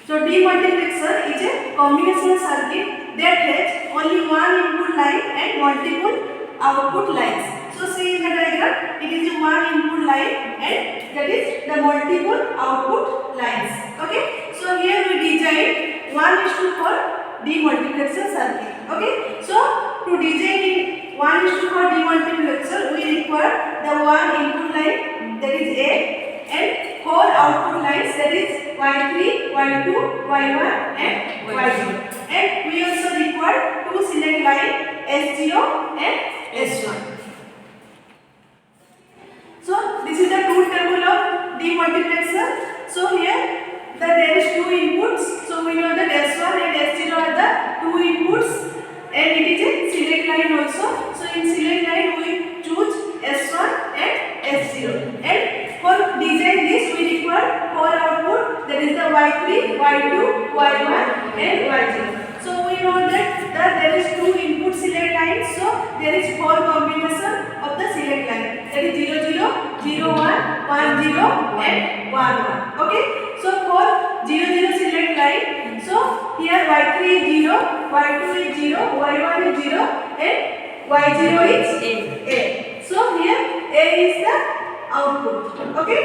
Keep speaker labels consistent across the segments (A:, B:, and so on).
A: So demultiplexer is a combinational circuit that has only one input line and multiple output lines. So see in the diagram, it is one input line and that is the multiple output lines. Okay. So here we design 1:4 demultiplexer circuit. Okay. So to design in 1:4 demultiplexer, we require the one input line, that is A, and four output lines, that is Y3, Y2, Y1 and Y0. And we also require two select line S0 and S1. So this is the truth table of demultiplexer. So here there is two inputs. So we know that S1 and S0 are the two inputs, and it is a select line also. So in select line we choose S1 and S0. And for design this we require four output, that is the Y3, Y2, Y1 and Y0. So we know that there is two input select lines. So there is four combination of the select line, that is 0, 0, 0, 1, 1, 0 and 1, 1. Okay. So for 0, 0 select line, so here Y3 is 0, Y2 is 0, Y1 is 0 and Y0 is A. So here A is the output. Okay.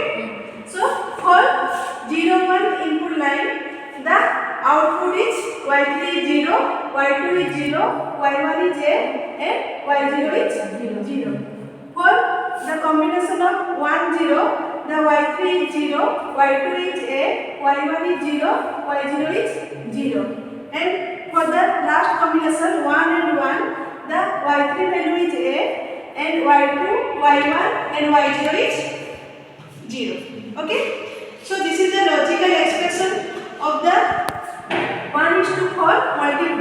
A: So for 0, 1 input line, the output is Y3 is 0, Y2 is 0, Y1 is A and Y0 is 0. For the combination of 1, 0, the Y3 is 0, Y2 is A, Y1 is 0, Y0 is 0. And for the last combination 1 and 1, the Y3 value is A and Y2, Y1 and Y0 is 0. Okay. So this is the logical expression of the 1:4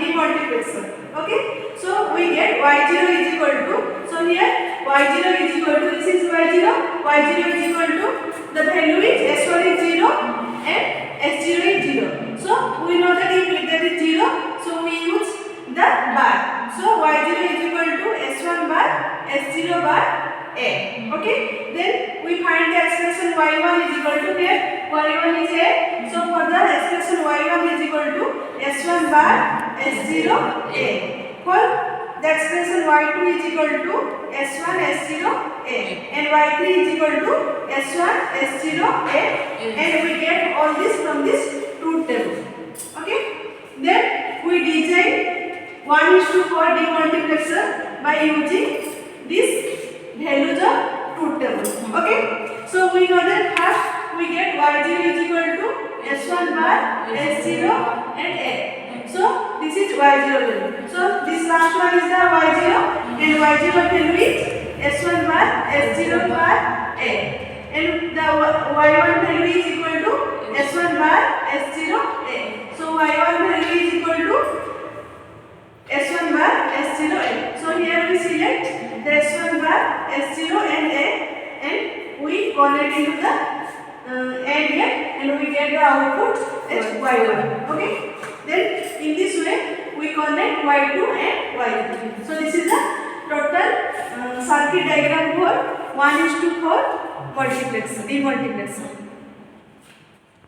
A: demultiplexer. Okay. So we get Y0 is equal to, so here Y0 is equal to, this is Y0, Y0 is equal to, the value is S1 is 0 and S0 is 0. So we know that if there is 0, so we use the bar. So Y0 is equal to S1 bar, S0 bar A. Okay. Then we find the expression Y1 is equal to, here Y1 is A. So for the expression Y1 is equal to S1 bar, S0 A. For the expression Y2 is equal to S1 S0 A and Y3 is equal to S1 S0 A, and we get all this from this truth table. Okay. Then we design 1:4 demultiplexer by using this values of truth table. Okay. So we know that first we get Y0 is equal to S1 bar, S0 and A. So this is Y0 value. So this last one is the Y0 and Y0 value is S1 bar, S0 bar A, and the Y1 value is equal to S1 bar, S0 A. So Y1 value is equal to S1 bar, S0 A. So here we select the S1 bar, S0 and A, and we connect into the AND gate and we get the output as Y1. Okay. Then in this way we connect Y2 and Y3. So this is the total circuit diagram for 1:4 demultiplexer.